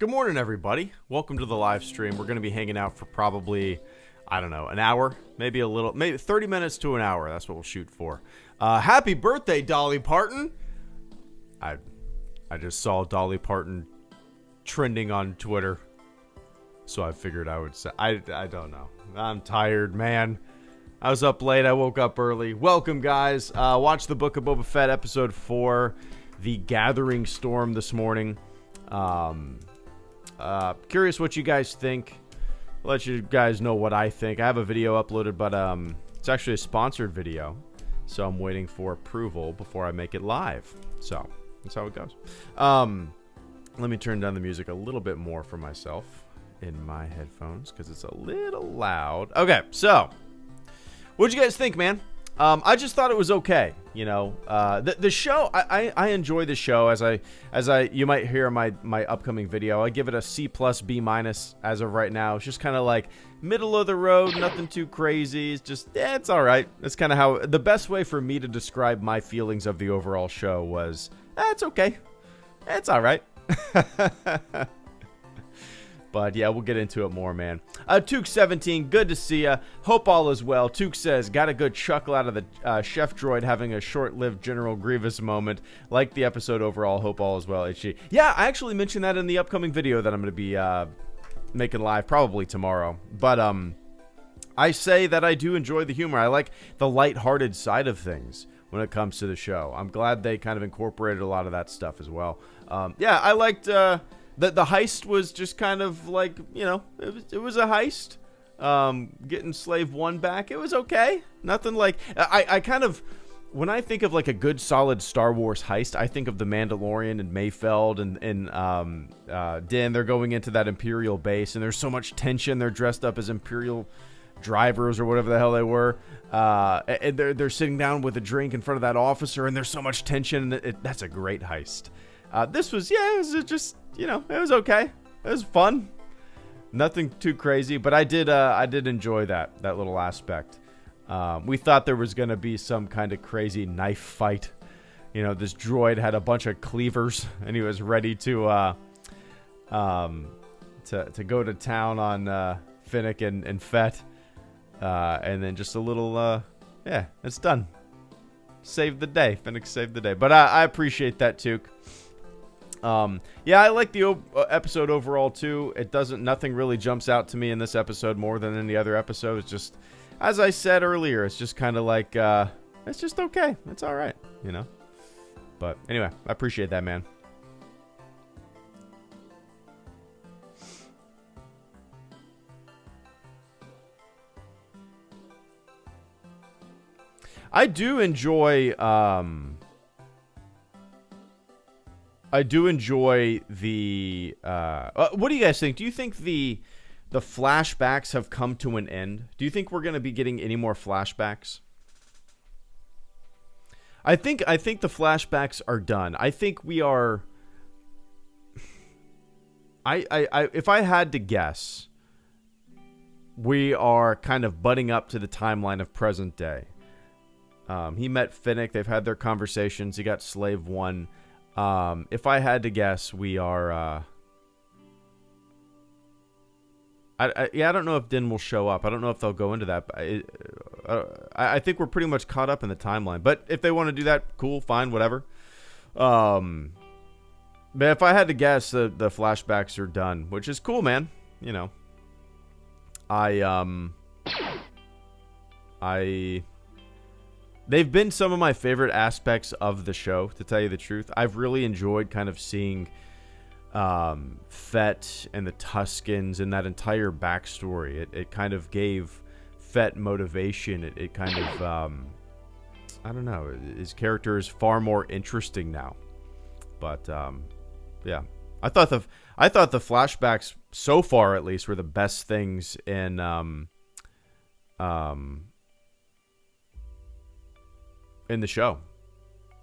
Good morning, everybody. Welcome to the live stream. We're going to be hanging out for probably, I don't know, an hour, maybe 30 minutes to an hour. That's what we'll shoot for. Happy birthday, Dolly Parton. I just saw Dolly Parton trending on Twitter, so I figured I would say, I don't know. I'm tired, man. I was up late. I woke up early. Welcome, guys. Watch the Book of Boba Fett, episode 4, The Gathering Storm this morning. Curious what you guys think. I'll let you guys know what I think. I have a video uploaded, but it's actually a sponsored video, so I'm waiting for approval before I make it live. So that's how it goes. Let me turn down the music a little bit more for myself in my headphones because it's a little loud. Okay, so what'd you guys think, man? I just thought it was okay. You know, the show, I enjoy the show. As you might hear in my upcoming video, I give it a C+, B- as of right now. It's just kind of like middle of the road, nothing too crazy. It's just, it's all right. That's kind of how, the best way for me to describe my feelings of the overall show was, it's okay. It's all right. But yeah, we'll get into it more, man. Took17, good to see ya. Hope all is well. Took says, got a good chuckle out of the chef droid having a short-lived General Grievous moment. Like the episode overall. Hope all is well, HG. Yeah, I actually mentioned that in the upcoming video that I'm going to be making live probably tomorrow. But I say that I do enjoy the humor. I like the lighthearted side of things when it comes to the show. I'm glad they kind of incorporated a lot of that stuff as well. Yeah, I liked... The heist was just kind of like, you know, it was a heist. Getting Slave 1 back, it was okay. Nothing like... I kind of... When I think of like a good, solid Star Wars heist, I think of The Mandalorian and Mayfeld and Din. They're going into that Imperial base, and there's so much tension. They're dressed up as Imperial drivers or whatever the hell they were. And they're sitting down with a drink in front of that officer, and there's so much tension. That's a great heist. This was, it was just... You know, it was okay. It was fun. Nothing too crazy, but I did enjoy that little aspect. We thought there was going to be some kind of crazy knife fight. You know, this droid had a bunch of cleavers, and he was ready to go to town on Finnick and Fett. And then just a little, it's done. Saved the day. Finnick saved the day. But I appreciate that, Took. Yeah, I like the episode overall too. Nothing really jumps out to me in this episode more than any other episode. It's just, as I said earlier, it's just kind of like, it's just okay. It's all right, you know. But anyway, I appreciate that, man. I do enjoy the what do you guys think? Do you think the flashbacks have come to an end? Do you think we're going to be getting any more flashbacks? I think the flashbacks are done. I think we are if I had to guess, we are kind of butting up to the timeline of present day. He met Finnick, they've had their conversations, he got Slave 1. If I had to guess, we are, I don't know if Din will show up. I don't know if they'll go into that. But I think we're pretty much caught up in the timeline. But if they want to do that, cool, fine, whatever. But if I had to guess, the flashbacks are done, which is cool, man. You know, they've been some of my favorite aspects of the show, to tell you the truth. I've really enjoyed kind of seeing Fett and the Tuskens and that entire backstory. It kind of gave Fett motivation. It kind of, I don't know, his character is far more interesting now. But, yeah. I thought the flashbacks, so far at least, were the best things in the show.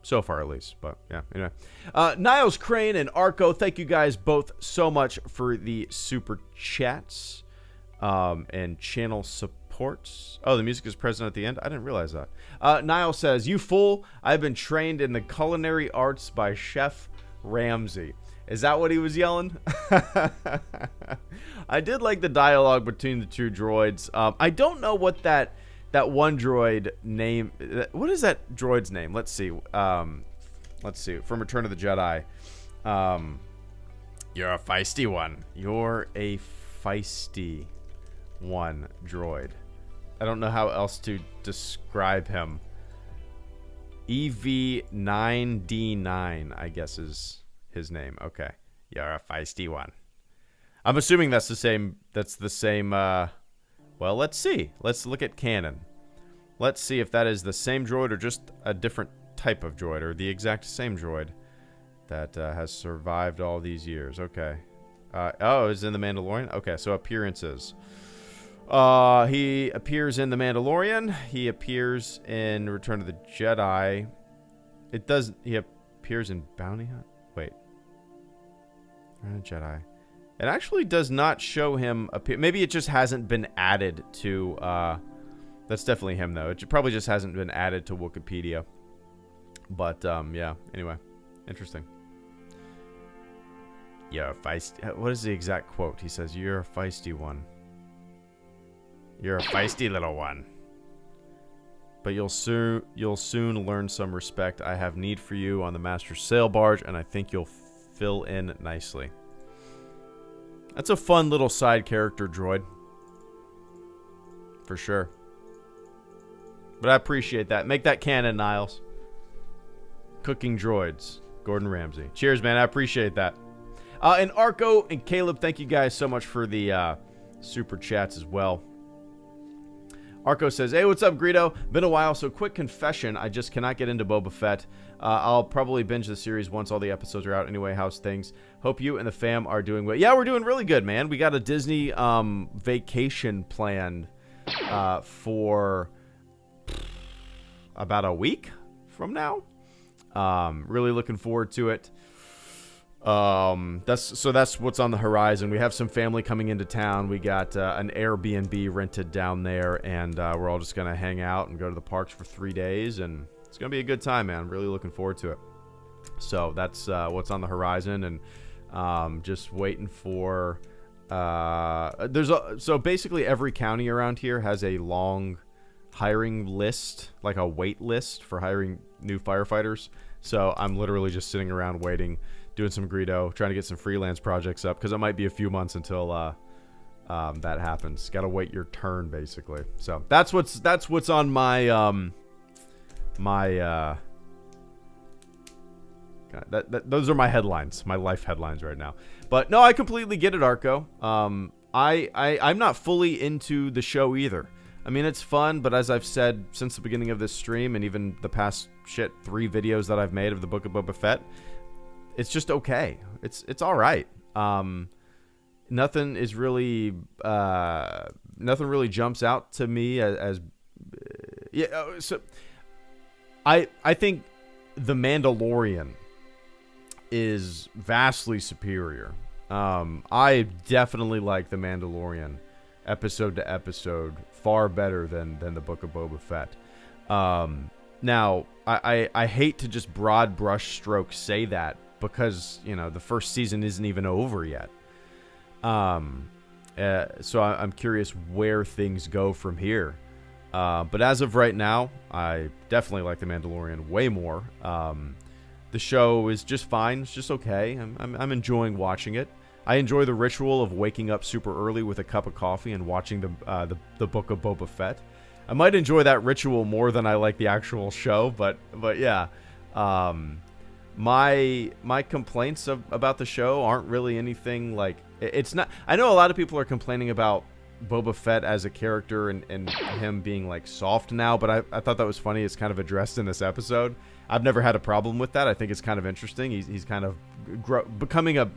So far, at least. But, yeah, anyway. Niles Crane and Arco, thank you guys both so much for the super chats and channel supports. Oh, the music is present at the end? I didn't realize that. Niles says, "You fool, I've been trained in the culinary arts by Chef Ramsay." Is that what he was yelling? I did like the dialogue between the two droids. I don't know what that one droid name. What is that droid's name? Let's see. Let's see. From Return of the Jedi. You're a feisty one. You're a feisty one, droid. I don't know how else to describe him. EV9D9, I guess, is his name. Okay. You're a feisty one. I'm assuming that's the same. Well, let's see. Let's look at canon. Let's see if that is the same droid or just a different type of droid, or the exact same droid that has survived all these years. Okay. Oh, is in The Mandalorian? Okay, so appearances. He appears in The Mandalorian. He appears in Return of the Jedi. He appears in Bounty Hunt? Wait. Return of the Jedi. It actually does not show him appear. Maybe it just hasn't been added to, that's definitely him, though. It probably just hasn't been added to Wikipedia. But, yeah. Anyway. Interesting. You're a feisty... What is the exact quote? He says, you're a feisty one. You're a feisty little one. But you'll soon learn some respect. I have need for you on the Master's sail barge, and I think you'll fill in nicely. That's a fun little side character droid. For sure. But I appreciate that. Make that canon, Niles. Cooking droids. Gordon Ramsay. Cheers, man. I appreciate that. And Arco and Caleb, thank you guys so much for the super chats as well. Arco says, hey, what's up, Greedo? Been a while, so quick confession. I just cannot get into Boba Fett. I'll probably binge the series once all the episodes are out. Anyway, how's things? Hope you and the fam are doing well. Yeah, we're doing really good, man. We got a Disney vacation planned for about a week from now. Really looking forward to it. That's what's on the horizon. We have some family coming into town. We got an Airbnb rented down there, and we're all just gonna hang out and go to the parks for 3 days, and it's gonna be a good time, man. I'm really looking forward to it. So that's what's on the horizon, and just waiting for. So basically every county around here has a long hiring list, like a wait list for hiring new firefighters. So I'm literally just sitting around waiting, doing some Greedo, trying to get some freelance projects up, because it might be a few months until that happens. Got to wait your turn, basically. So that's what's on my those are my headlines, my life headlines right now. But no, I completely get it, Arco. I'm not fully into the show either. I mean, it's fun, but as I've said since the beginning of this stream, and even the past 3 videos that I've made of the Book of Boba Fett, it's just okay. It's all right. Nothing is really nothing really jumps out to me as yeah. So I think The Mandalorian is vastly superior. I definitely like The Mandalorian episode to episode far better than the Book of Boba Fett. Now I hate to just broad brush stroke say that, because the first season isn't even over yet. So I'm curious where things go from here. But as of right now, I definitely like The Mandalorian way more. The show is just fine. It's just okay. I'm enjoying watching it. I enjoy the ritual of waking up super early with a cup of coffee and watching the Book of Boba Fett. I might enjoy that ritual more than I like the actual show, but yeah. My complaints about the show aren't really anything like... It's not... I know a lot of people are complaining about Boba Fett as a character and him being like soft now, but I thought that was funny. It's kind of addressed in this episode. I've never had a problem with that. I think it's kind of interesting. He's kind of becoming a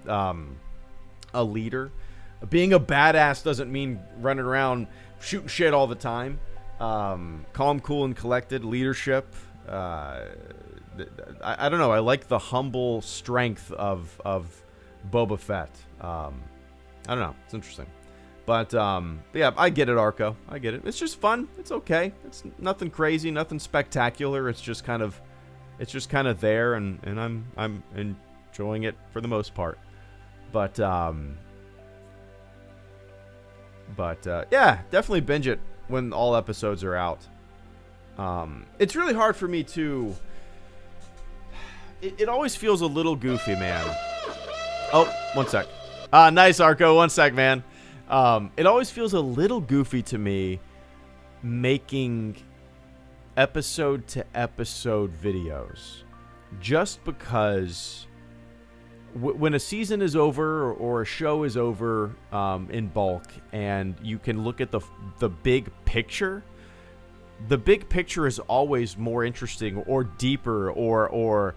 leader. Being a badass doesn't mean running around shooting shit all the time. Calm, cool, and collected leadership. I don't know. I like the humble strength of Boba Fett. I don't know. It's interesting. But yeah, I get it, Arco. I get it. It's just fun. It's okay. It's nothing crazy, nothing spectacular. It's just kind of there, and I'm enjoying it for the most part. But yeah, definitely binge it when all episodes are out. It's really hard for me to... It always feels a little goofy, man. Oh, one sec. Nice, Arco. One sec, man. It always feels a little goofy to me making episode-to-episode videos. Just because when a season is over or a show is over in bulk and you can look at the big picture, the big picture is always more interesting or deeper or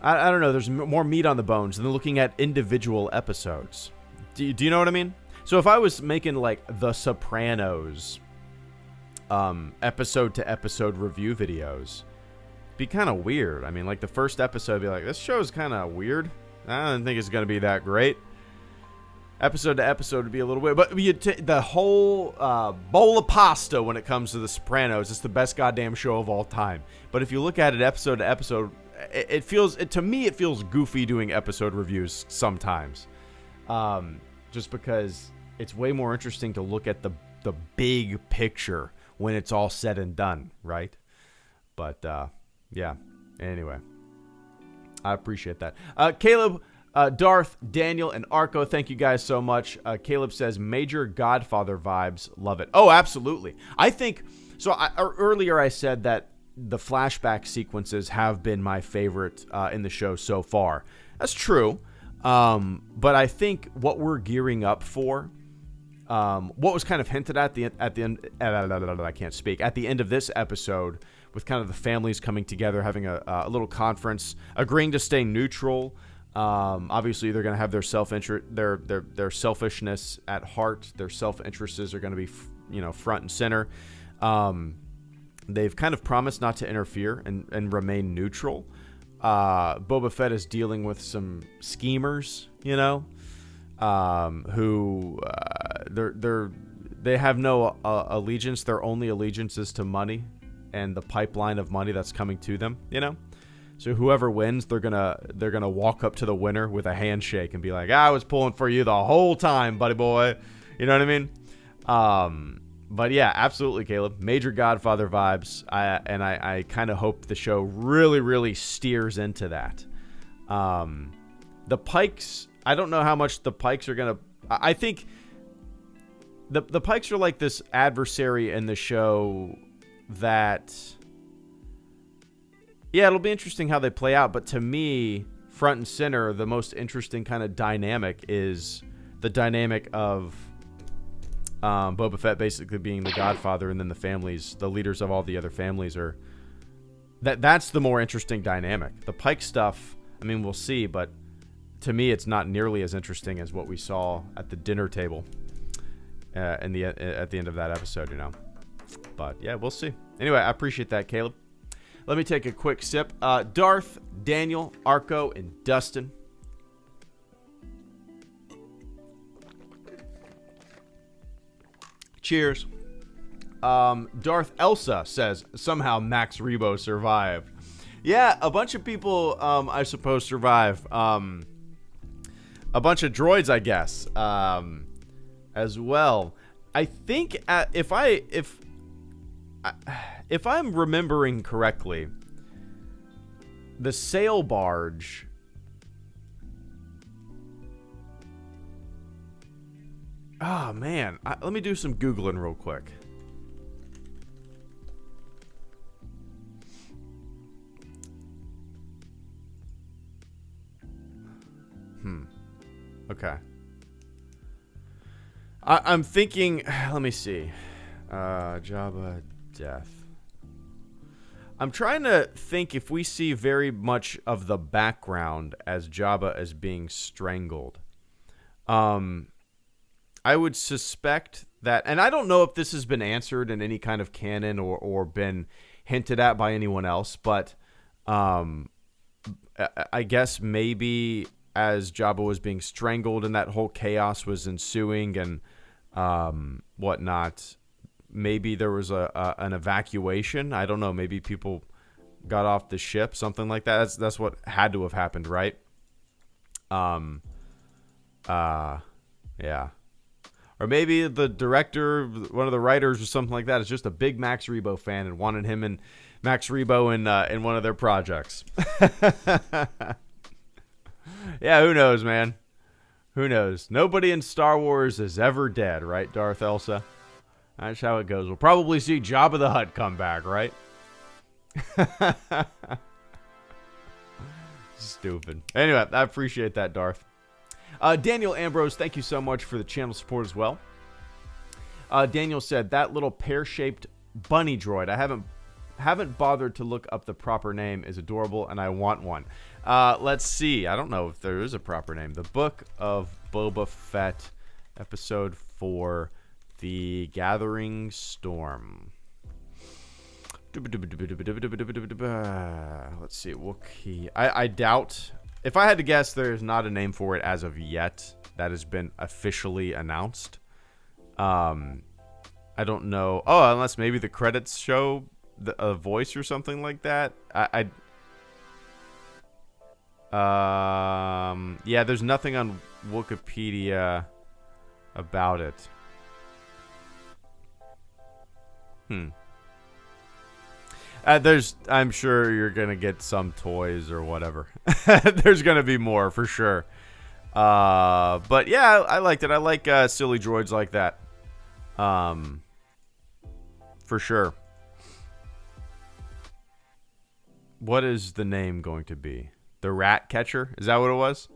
I don't know, there's more meat on the bones than looking at individual episodes. Do you know what I mean? So if I was making like The Sopranos episode-to-episode review videos, it'd be kind of weird. I mean, like the first episode would be like, this show's kind of weird. I don't think it's going to be that great. Episode-to-episode would be a little weird. But the whole bowl of pasta when it comes to The Sopranos, it's the best goddamn show of all time. But if you look at it episode-to-episode, to me it feels goofy doing episode reviews sometimes, just because it's way more interesting to look at the big picture when it's all said and done, right? But yeah, anyway, I appreciate that. Caleb, Darth, Daniel, and Arco, thank you guys so much. Caleb says major Godfather vibes, love it. Oh, absolutely. I think so. Earlier I said that the flashback sequences have been my favorite in the show so far. That's true. But I think what we're gearing up for, what was kind of hinted at the end, I can't speak, at the end of this episode, with kind of the families coming together, having a little conference, agreeing to stay neutral. Obviously they're going to have their self-interest, their selfishness at heart. Their self-interests are going to be, front and center. They've kind of promised not to interfere and remain neutral. Boba Fett is dealing with some schemers, who they have no allegiance. Their only allegiance is to money and the pipeline of money that's coming to them. So whoever wins, they're gonna walk up to the winner with a handshake and be like, "I was pulling for you the whole time, buddy boy." You know what I mean? But yeah, absolutely, Caleb. Major Godfather vibes. I kind of hope the show really, really steers into that. The Pikes, I don't know how much the Pikes are going to... I think the Pikes are like this adversary in the show that... Yeah, it'll be interesting how they play out. But to me, front and center, the most interesting kind of dynamic is the dynamic of... Boba Fett basically being the Godfather, and then the leaders of all the other families are... That's the more interesting dynamic. The Pike stuff, I mean, we'll see, but to me, it's not nearly as interesting as what we saw at the dinner table at the end of that episode, But yeah, we'll see. Anyway, I appreciate that, Caleb. Let me take a quick sip. Darth, Daniel, Arco, and Dustin. Cheers. Darth Elsa says, somehow Max Rebo survived. Yeah, a bunch of people, I suppose, survive. A bunch of droids, I guess, as well. I think if I'm remembering correctly, the sail barge... Oh, man. Let me do some Googling real quick. Okay. I'm thinking... Let me see. Jabba death. I'm trying to think if we see very much of the background as Jabba is being strangled. I would suspect that, and I don't know if this has been answered in any kind of canon or been hinted at by anyone else, but I guess maybe as Jabba was being strangled and that whole chaos was ensuing and whatnot, maybe there was an evacuation. I don't know. Maybe people got off the ship, something like that. That's what had to have happened, right? Yeah. Or maybe the director, one of the writers or something like that is just a big Max Rebo fan and wanted him and Max Rebo in one of their projects. Yeah, who knows, man? Who knows? Nobody in Star Wars is ever dead, right, Darth Elsa? That's how it goes. We'll probably see Jabba the Hutt come back, right? Stupid. Anyway, I appreciate that, Darth. Daniel Ambrose, thank you so much for the channel support as well. Daniel said, that little pear-shaped bunny droid, I haven't bothered to look up the proper name, is adorable, and I want one. Let's see. I don't know if there is a proper name. The Book of Boba Fett, Episode 4, The Gathering Storm. Let's see. Wookiee. I doubt... If I had to guess, there's not a name for it as of yet that has been officially announced. I don't know. Oh, unless maybe the credits show a voice or something like that. Yeah, there's nothing on Wikipedia about it. I'm sure you're gonna get some toys or whatever. There's gonna be more for sure. But yeah, I liked it. I like silly droids like that. For sure. What is the name going to be? The Rat Catcher? Is that what it was?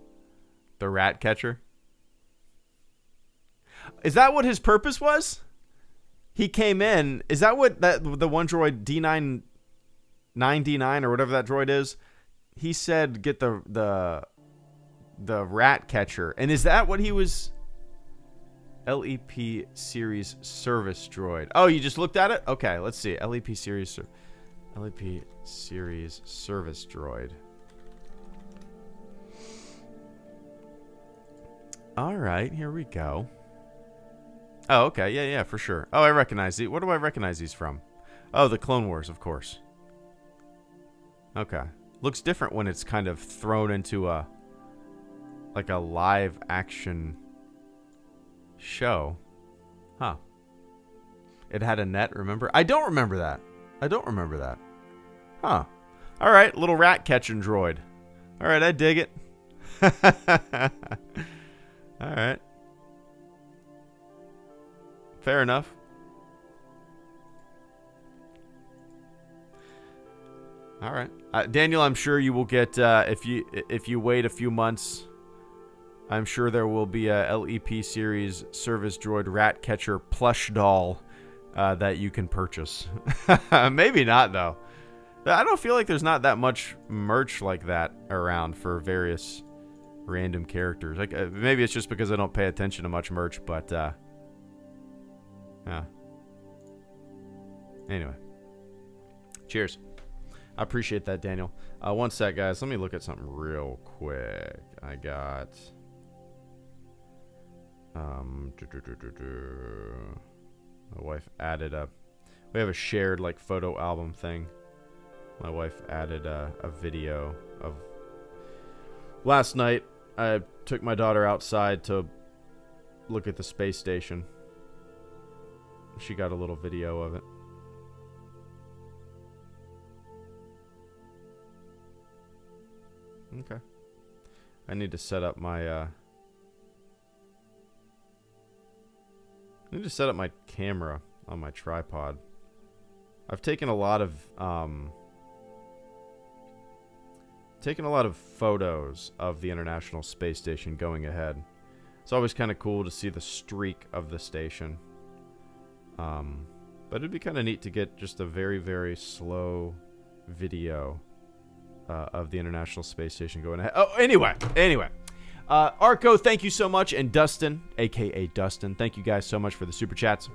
The Rat Catcher? Is that what his purpose was? He came in. Is that what the one droid D9D9 or whatever that droid is? He said get the Rat Catcher. And is that what he was? LEP series service droid. Oh, you just looked at it? Okay, let's see. LEP series service droid. All right, here we go. Oh, okay. Yeah, for sure. Oh, I recognize these. What do I recognize these from? Oh, the Clone Wars, of course. Okay. Looks different when it's kind of thrown into a live action show. Huh. It had a net, remember? I don't remember that. Huh. All right, little rat catching droid. All right, I dig it. All right. Fair enough. All right, Daniel. I'm sure you will get if you wait a few months. I'm sure there will be a LEP series service droid rat catcher plush doll that you can purchase. Maybe not though. I don't feel like there's not that much merch like that around for various random characters. Like maybe it's just because I don't pay attention to much merch, but yeah. Anyway, cheers. I appreciate that, Daniel. One sec, guys. Let me look at something real quick. I got my wife added we have a shared like photo album thing. My wife added a video of last night. I took my daughter outside to look at the space station. She got a little video of it. Okay. I need to set up my camera on my tripod. I've taken a lot of photos of the International Space Station going ahead. It's always kind of cool to see the streak of the station. But it'd be kind of neat to get just a very, very slow video of the International Space Station going ahead. Oh, anyway. Arco, thank you so much. And Dustin, a.k.a. Dustin, thank you guys so much for the super chats.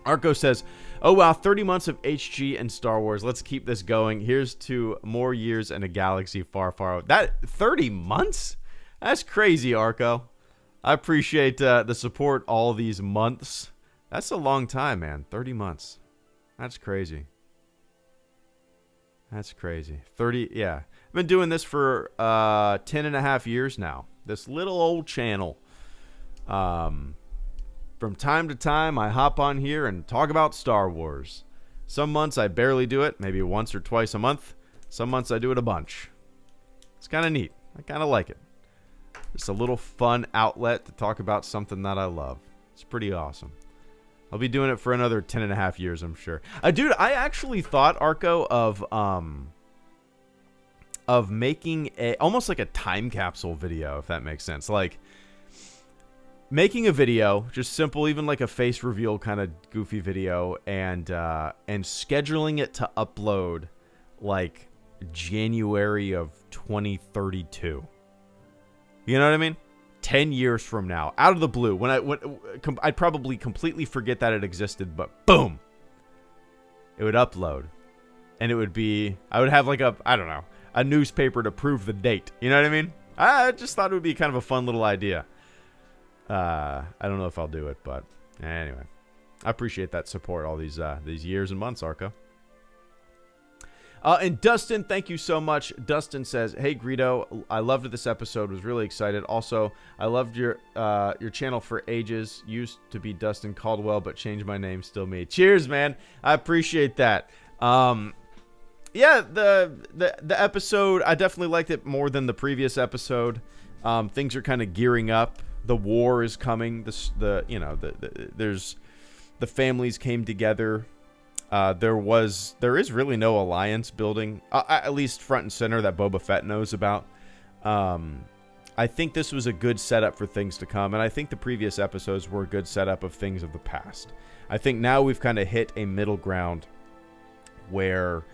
Arco says, oh, wow, 30 months of HG and Star Wars. Let's keep this going. Here's to more years in a galaxy far, far away. That 30 months? That's crazy, Arco. I appreciate the support all these months. That's a long time, man. 30 months. That's crazy. That's crazy. 30, yeah. I've been doing this for 10 and a half years now. This little old channel. From time to time, I hop on here and talk about Star Wars. Some months I barely do it, maybe once or twice a month. Some months I do it a bunch. It's kind of neat. I kind of like it. Just a little fun outlet to talk about something that I love. It's pretty awesome. I'll be doing it for another 10 and a half years, I'm sure. Dude, I actually thought, Arco, of making almost like a time capsule video, if that makes sense. Like, making a video, just simple, even like a face reveal kind of goofy video, and scheduling it to upload like January of 2032. You know what I mean? 10 years from now, out of the blue, when I'd probably completely forget that it existed, but boom, it would upload, and it would be, I would have like a newspaper to prove the date. You know what I mean? I just thought it would be kind of a fun little idea. I don't know if I'll do it, but anyway, I appreciate that support all these years and months, Arco. And Dustin, thank you so much. Dustin says, "Hey Greedo, I loved this episode. Was really excited. Also, I loved your channel for ages. Used to be Dustin Caldwell, but changed my name. Still me. Cheers, man. I appreciate that. Yeah, the episode, I definitely liked it more than the previous episode. Things are kind of gearing up. The war is coming. There's the families came together. There is really no alliance building, at least front and center, that Boba Fett knows about. I think this was a good setup for things to come, and I think the previous episodes were a good setup of things of the past. I think now we've kind of hit a middle ground where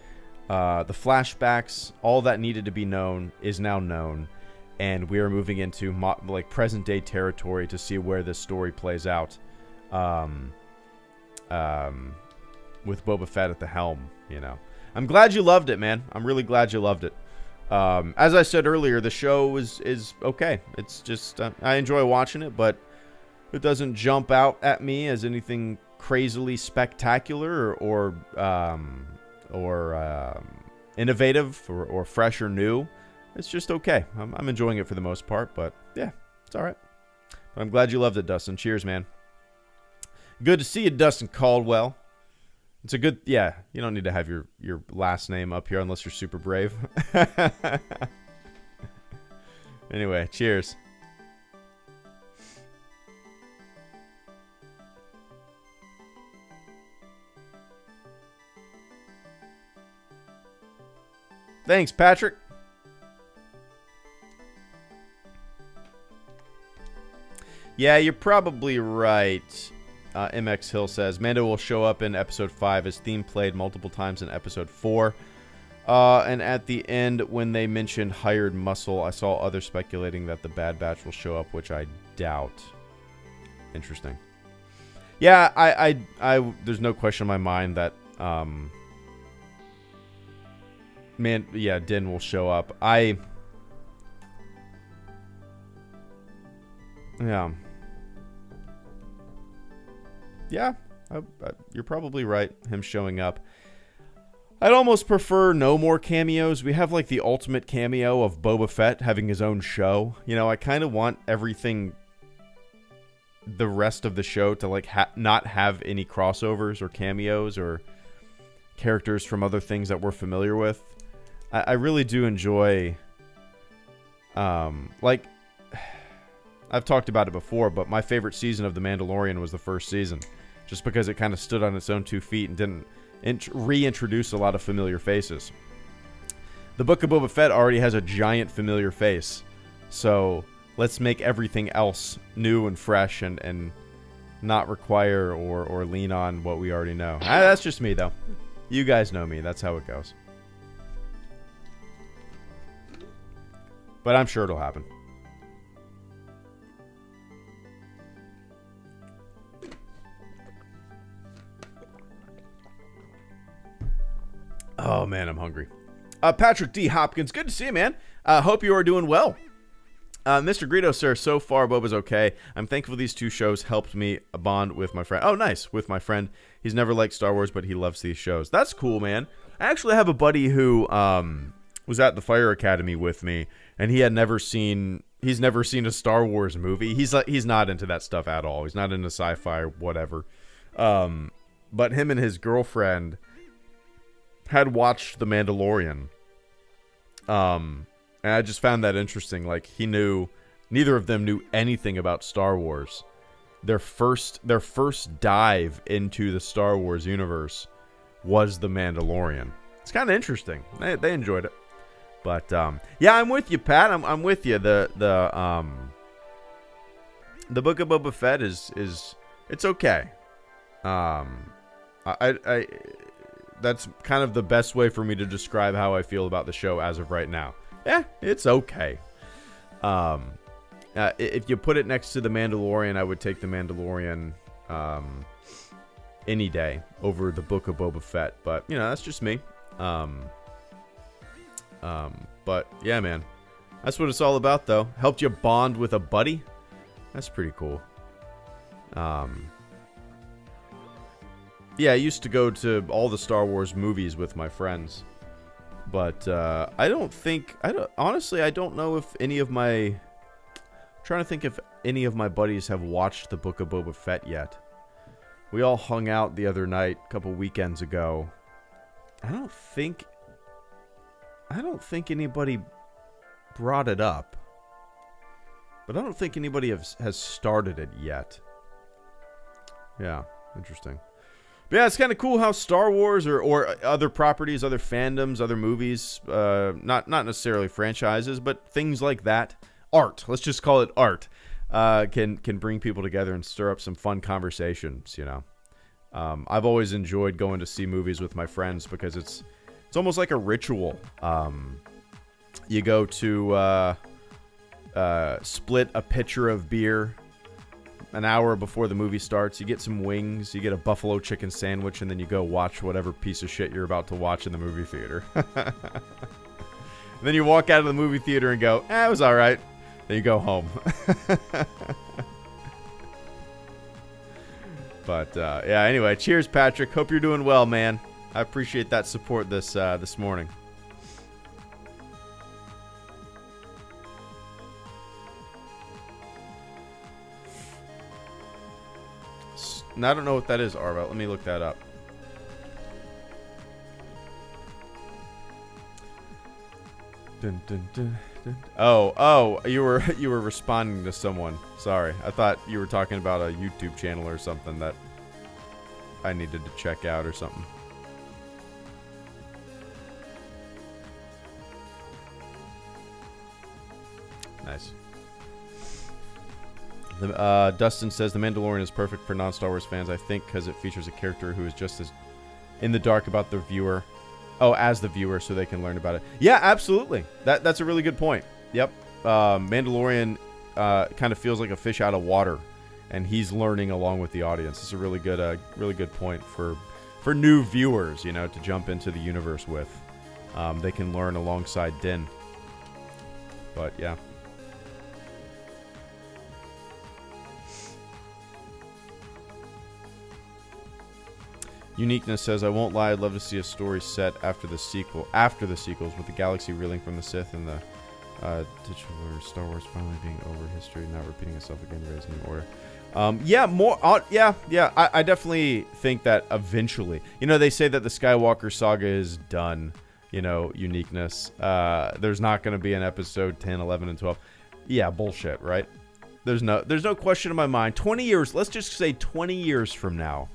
the flashbacks, all that needed to be known, is now known, and we are moving into like present day territory to see where this story plays out. With Boba Fett at the helm, you know. I'm glad you loved it, man. I'm really glad you loved it. As I said earlier, the show is okay. It's just, I enjoy watching it, but it doesn't jump out at me as anything crazily spectacular or innovative or fresh or new. It's just okay. I'm enjoying it for the most part, but yeah, it's all right. But I'm glad you loved it, Dustin. Cheers, man. Good to see you, Dustin Caldwell. It's a good, yeah, you don't need to have your last name up here unless you're super brave. Anyway, cheers. Thanks, Patrick. Yeah, you're probably right. MX Hill says, Mando will show up in episode 5 as theme played multiple times in episode 4. And at the end, when they mentioned hired muscle, I saw others speculating that the Bad Batch will show up, which I doubt. Interesting. Yeah, I there's no question in my mind that, Din will show up. Yeah, you're probably right, him showing up. I'd almost prefer no more cameos. We have, like, the ultimate cameo of Boba Fett having his own show. You know, I kind of want everything, the rest of the show, to, like, not have any crossovers or cameos or characters from other things that we're familiar with. I really do enjoy, like, I've talked about it before, but my favorite season of The Mandalorian was the first season. Just because it kind of stood on its own 2 feet and didn't reintroduce a lot of familiar faces. The Book of Boba Fett already has a giant familiar face. So let's make everything else new and fresh and not require or lean on what we already know. That's just me, though. You guys know me. That's how it goes. But I'm sure it'll happen. Oh, man, I'm hungry. Patrick D. Hopkins, good to see you, man. Hope you are doing well. Mr. Greedo, sir, so far, Boba's okay. I'm thankful these 2 shows helped me bond with my friend. Oh, nice, with my friend. He's never liked Star Wars, but he loves these shows. That's cool, man. I actually have a buddy who was at the Fire Academy with me, and he's never seen a Star Wars movie. He's not into that stuff at all. He's not into sci-fi or whatever. But him and his girlfriend had watched The Mandalorian. And I just found that interesting. Like, neither of them knew anything about Star Wars. Their first dive into the Star Wars universe was The Mandalorian. It's kind of interesting. They enjoyed it. But yeah, I'm with you, Pat. I'm with you. The Book of Boba Fett is it's okay. I that's kind of the best way for me to describe how I feel about the show as of right now. Yeah, it's okay. If you put it next to The Mandalorian, I would take The Mandalorian any day over the Book of Boba Fett. But, that's just me. But, yeah, man. That's what it's all about, though. Helped you bond with a buddy? That's pretty cool. Yeah, I used to go to all the Star Wars movies with my friends. But honestly, I don't know if any of my... I'm trying to think if any of my buddies have watched the Book of Boba Fett yet. We all hung out the other night, a couple weekends ago. I don't think anybody brought it up. But I don't think anybody has started it yet. Yeah, interesting. But yeah, it's kind of cool how Star Wars or other properties, other fandoms, other movies, not necessarily franchises, but things like that, art, let's just call it art, can bring people together and stir up some fun conversations, I've always enjoyed going to see movies with my friends because it's almost like a ritual. You go to split a pitcher of beer an hour before the movie starts. You get some wings, you get a buffalo chicken sandwich, and then you go watch whatever piece of shit you're about to watch in the movie theater. Then you walk out of the movie theater and go, it was all right. Then you go home. But yeah, anyway, cheers, Patrick. Hope you're doing well, man. I appreciate that support this morning. I don't know what that is, Arva. Let me look that up. Dun, dun, dun, dun. Oh, you were responding to someone. Sorry, I thought you were talking about a YouTube channel or something that I needed to check out or something. Nice. Dustin says The Mandalorian is perfect for non-Star Wars fans, I think, because it features a character who is just as in the dark about the viewer. Oh, as the viewer, so they can learn about it. Yeah, absolutely. That's a really good point. Yep. Mandalorian kind of feels like a fish out of water, and he's learning along with the audience. It's a really good point for new viewers, to jump into the universe with. They can learn alongside Din. But yeah. Uniqueness says, I won't lie, I'd love to see a story set after the sequels, with the galaxy reeling from the Sith and the titular Star Wars finally being over, history not repeating itself again, raise new order. Yeah, more. Yeah. I definitely think that eventually, they say that the Skywalker saga is done. Uniqueness. There's not going to be an episode 10, 11, and 12. Yeah, bullshit, right? There's no question in my mind. 20 years. Let's just say 20 years from now.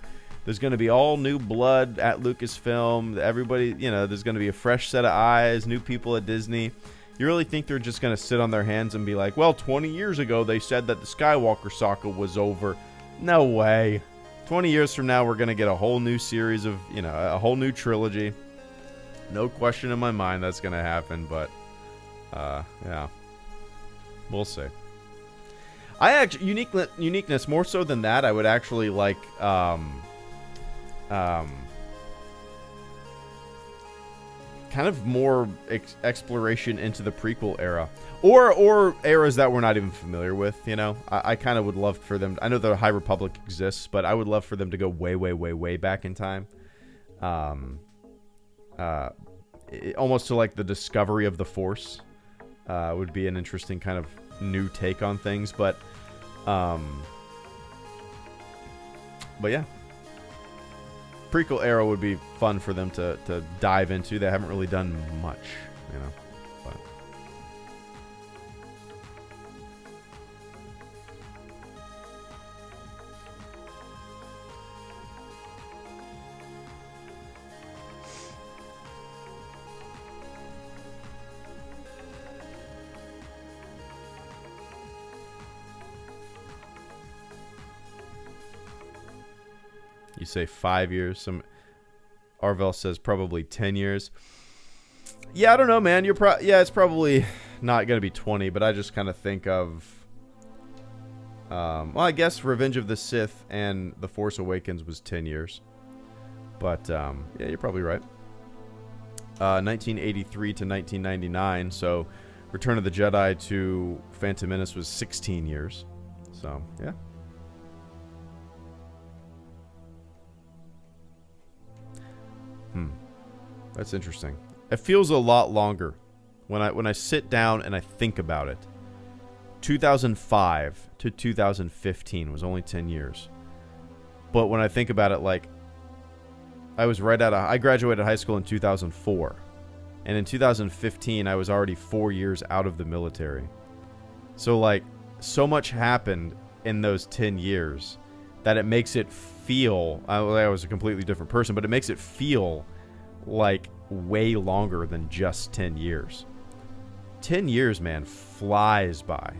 There's going to be all new blood at Lucasfilm. Everybody, there's going to be a fresh set of eyes, new people at Disney. You really think they're just going to sit on their hands and be like, well, 20 years ago they said that the Skywalker saga was over. No way. 20 years from now we're going to get a whole new series of, a whole new trilogy. No question in my mind that's going to happen, but yeah. We'll see. I actually uniqueness more so than that. I would actually like kind of more exploration into the prequel era, or eras that we're not even familiar with. I kind of would love for them. I know the High Republic exists, but I would love for them to go way back in time. almost to like the discovery of the Force. Would be an interesting kind of new take on things, but yeah, prequel era would be fun for them to dive into. They haven't really done much, you know. But you say 5 years. Some Arvel says probably 10 years. Yeah, I don't know, man. Yeah, it's probably not going to be 20, but I just kind of think of well, I guess Revenge of the Sith and The Force Awakens was 10 years. But yeah, you're probably right. 1983 to 1999, so Return of the Jedi to Phantom Menace was 16 years. So, yeah. That's interesting. It feels a lot longer when I sit down and I think about it. 2005 to 2015 was only 10 years. But when I think about it, like, I graduated high school in 2004. And in 2015, I was already 4 years out of the military. So, like, so much happened in those 10 years that it makes it feel, I was a completely different person, but it makes it feel like way longer than just 10 years. 10 years, man, flies by.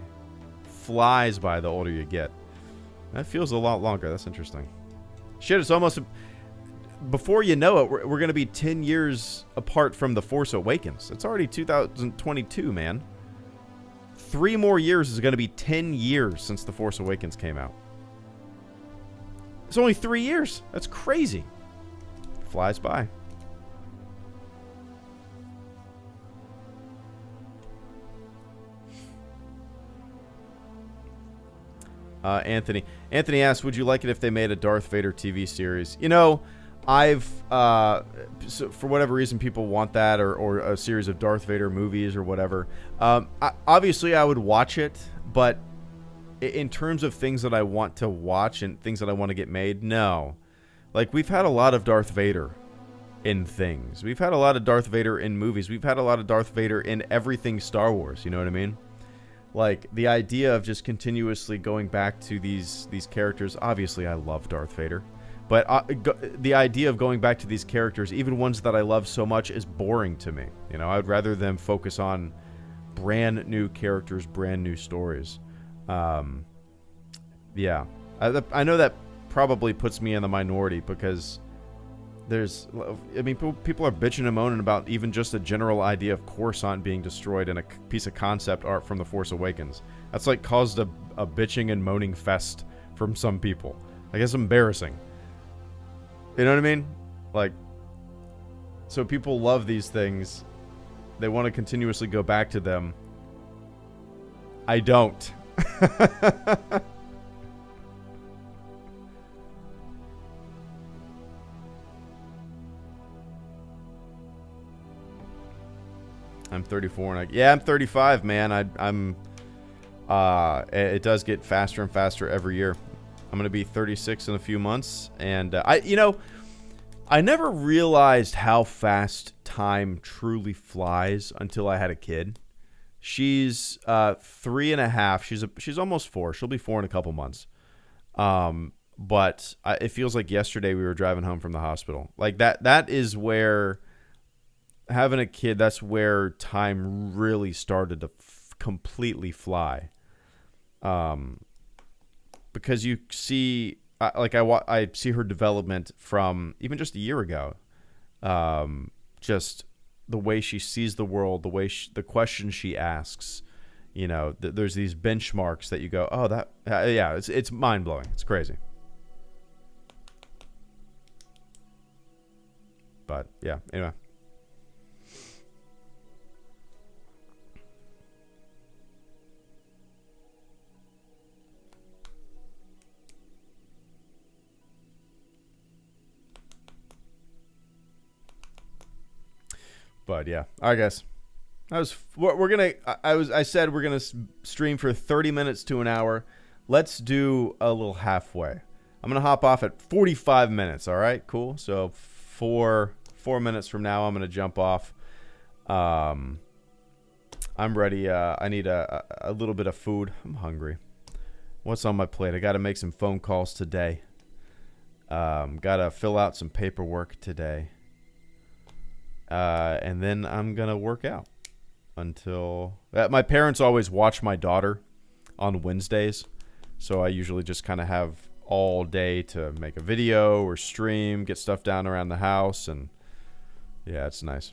Flies by the older you get. That feels a lot longer. That's interesting. Shit, it's almost... Before you know it, we're going to be 10 years apart from The Force Awakens. It's already 2022, man. 3 more years is going to be 10 years since The Force Awakens came out. It's only 3 years. That's crazy. Flies by. Anthony asks, would you like it if they made a Darth Vader TV series? You know, so for whatever reason people want that, or a series of Darth Vader movies or whatever. Obviously I would watch it, but in terms of things that I want to watch and things that I want to get made, no. Like, we've had a lot of Darth Vader in things. We've had a lot of Darth Vader in movies. We've had a lot of Darth Vader in everything Star Wars, you know what I mean? Like, the idea of just continuously going back to these characters, obviously I love Darth Vader, but the idea of going back to these characters, even ones that I love so much, is boring to me. You know, I'd rather them focus on brand new characters, brand new stories. Yeah. I know that probably puts me in the minority, because people are bitching and moaning about even just the general idea of Coruscant being destroyed in a piece of concept art from The Force Awakens. That's like caused a bitching and moaning fest from some people. Like, it's embarrassing. You know what I mean? Like, so people love these things. They want to continuously go back to them. I don't. I'm 34 and I'm 35, man. It does get faster and faster every year. I'm going to be 36 in a few months, and I never realized how fast time truly flies until I had a kid. She's 3.5. She's almost 4. She'll be 4 in a couple months. But it feels like yesterday we were driving home from the hospital. Like, that is where having a kid, that's where time really started to completely fly. Because you see, I see her development from even just a year ago. Just the way she sees the world, the questions she asks. You know, there's these benchmarks that you go, oh, yeah, it's mind blowing. It's crazy. But yeah, anyway. But yeah, all right, guys. I said we're gonna stream for 30 minutes to an hour. Let's do a little halfway. I'm gonna hop off at 45 minutes. All right, cool. So 4 minutes from now, I'm gonna jump off. I'm ready. I need a little bit of food. I'm hungry. What's on my plate? I got to make some phone calls today. Got to fill out some paperwork today. And then I'm gonna work out until my parents always watch my daughter on Wednesdays, so I usually just kind of have all day to make a video or stream, get stuff down around the house, and yeah, it's nice.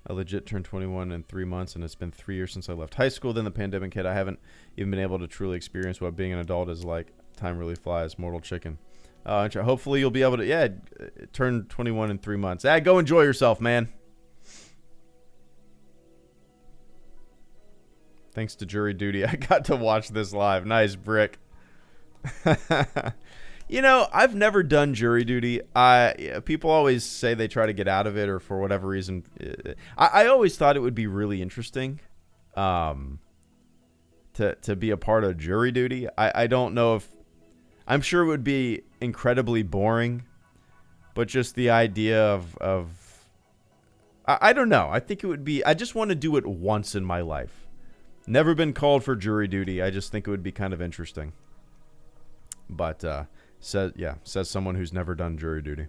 I legit turned 21 in 3 months, and it's been 3 years since I left high school. Then the pandemic hit. I haven't even been able to truly experience what being an adult is like. Time really flies. Mortal chicken. Hopefully you'll be able to, turn 21 in 3 months. Go enjoy yourself, man. Thanks to jury duty, I got to watch this live. Nice, Brick. You know, I've never done jury duty. People always say they try to get out of it, or for whatever reason. I always thought it would be really interesting to be a part of jury duty. I don't know if... I'm sure it would be incredibly boring, but just the idea of I don't know. I think it would be... I just want to do it once in my life. Never been called for jury duty. I just think it would be kind of interesting. But... says someone who's never done jury duty.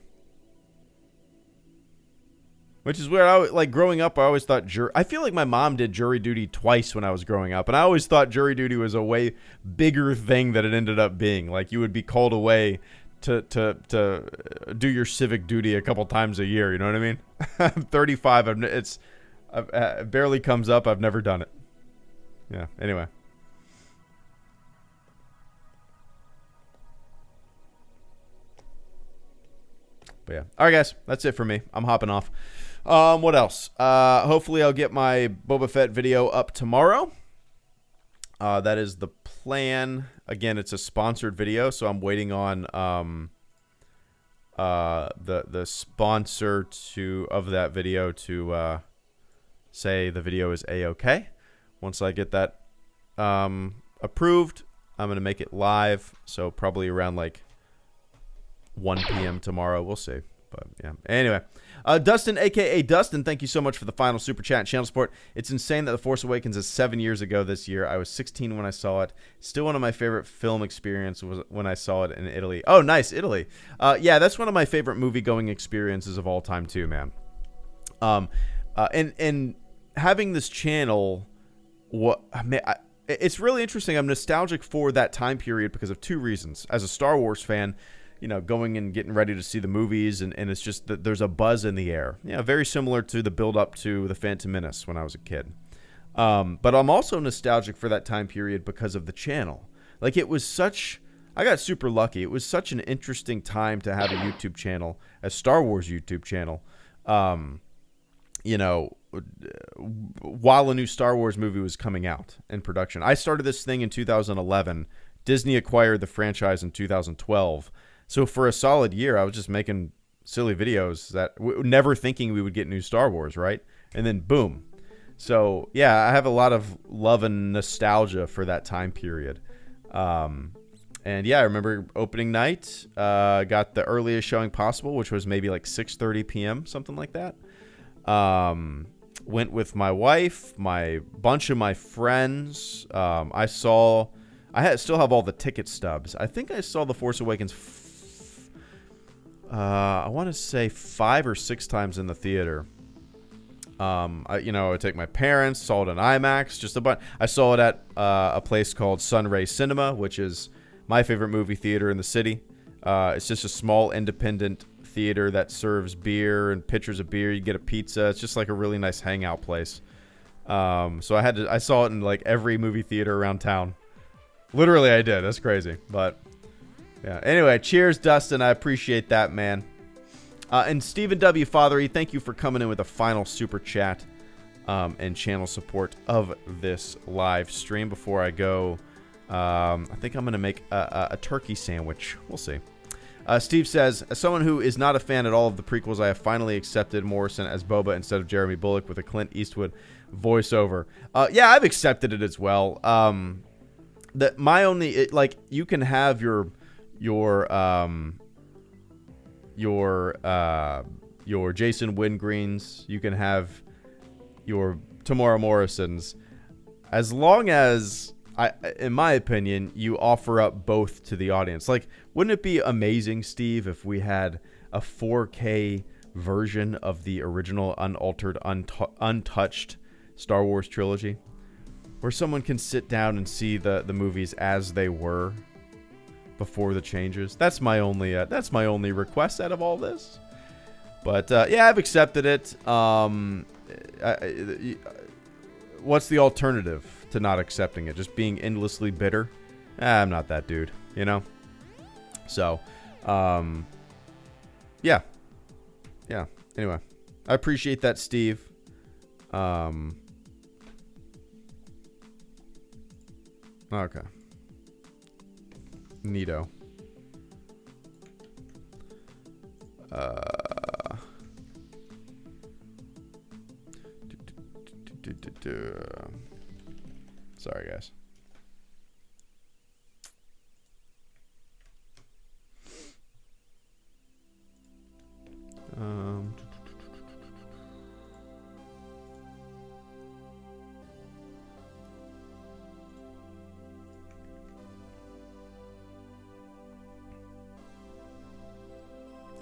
Which is weird. Like growing up, I always thought I feel like my mom did jury duty twice when I was growing up, and I always thought jury duty was a way bigger thing than it ended up being. Like you would be called away to do your civic duty a couple times a year. You know what I mean? I'm 35. It barely comes up. I've never done it. Yeah. Anyway. But yeah. All right, guys. That's it for me. I'm hopping off. What else? Hopefully I'll get my Boba Fett video up tomorrow. That is the plan. Again, it's a sponsored video, so I'm waiting on the sponsor of that video to say the video is A-okay. Once I get that approved, I'm going to make it live, so probably around like 1 p.m. tomorrow. We'll see. But yeah. Anyway, Dustin, aka Dustin, thank you so much for the final super chat and channel support. It's insane that The Force Awakens is 7 years ago this year. I was 16 when I saw it. Still one of my favorite film experiences was when I saw it in Italy. Oh, nice, Italy. Yeah, that's one of my favorite movie going experiences of all time too, man. And having this channel, it's really interesting. I'm nostalgic for that time period because of two reasons. As a Star Wars fan, you know, going and getting ready to see the movies, and it's just that there's a buzz in the air. Yeah, very similar to the build up to The Phantom Menace when I was a kid. But I'm also nostalgic for that time period because of the channel. Like it was such, I got super lucky. It was such an interesting time to have a YouTube channel, a Star Wars YouTube channel. You know, while a new Star Wars movie was coming out in production. I started this thing in 2011. Disney acquired the franchise in 2012. So for a solid year, I was just making silly videos that never thinking we would get new Star Wars, right? And then boom. So yeah, I have a lot of love and nostalgia for that time period. And yeah, I remember opening night, got the earliest showing possible, which was maybe like 6:30 p.m., something like that. Went with my wife, my bunch of my friends. I still have all the ticket stubs. I think I saw The Force Awakens I want to say 5 or 6 times in the theater. I would take my parents, saw it in IMAX, just a bunch. I saw it at a place called Sunray Cinema, which is my favorite movie theater in the city. It's just a small independent theater that serves beer and pitchers of beer. You get a pizza. It's just like a really nice hangout place. So I saw it in like every movie theater around town. Literally, I did. That's crazy. But yeah. Anyway, cheers, Dustin. I appreciate that, man. And Stephen W. Fothery, thank you for coming in with a final super chat and channel support of this live stream. Before I go, I think I'm going to make a turkey sandwich. We'll see. Steve says, as someone who is not a fan at all of the prequels, I have finally accepted Morrison as Boba instead of Jeremy Bulloch with a Clint Eastwood voiceover. Yeah, I've accepted it as well. You can have your Jason Wingreens, you can have your Tamora Morrisons, as long as, in my opinion, you offer up both to the audience. Like, wouldn't it be amazing, Steve, if we had a 4K version of the original, unaltered, untouched Star Wars trilogy, where someone can sit down and see the movies as they were before the changes? That's my only request out of all this. But yeah, I've accepted it. What's the alternative to not accepting it? Just being endlessly bitter? I'm not that dude, you know? So, yeah. Anyway, I appreciate that, Steve. Okay. Neato. Sorry, guys.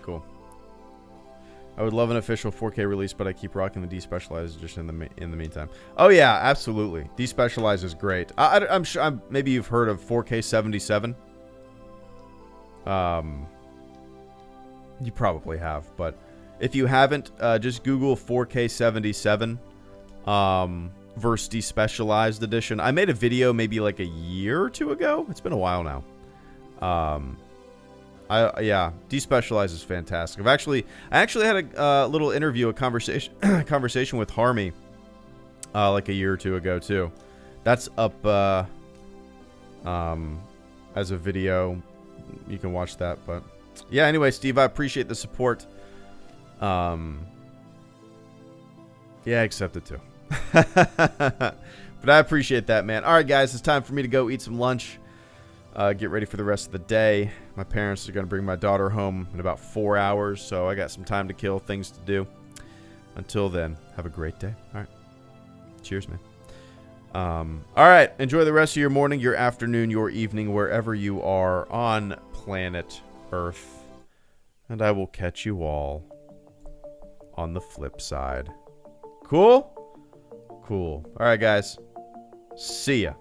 Cool. I would love an official 4K release, but I keep rocking the despecialized edition in the meantime. Oh yeah, absolutely. Despecialized is great. I'm sure. Maybe you've heard of 4K 77. You probably have, but if you haven't, just Google 4K 77 versus despecialized edition. I made a video maybe like a year or two ago. It's been a while now. Yeah, despecialized is fantastic. I actually had a little interview, a conversation with Harmy like a year or two ago too. That's up as a video. You can watch that. But yeah, anyway, Steve, I appreciate the support. Yeah, I accept it too. But I appreciate that, man. All right, guys, it's time for me to go eat some lunch. Get ready for the rest of the day. My parents are going to bring my daughter home in about 4 hours, so I got some time to kill, things to do. Until then, have a great day. All right. Cheers, man. All right. Enjoy the rest of your morning, your afternoon, your evening, wherever you are on planet Earth. And I will catch you all on the flip side. Cool? Cool. All right, guys. See ya.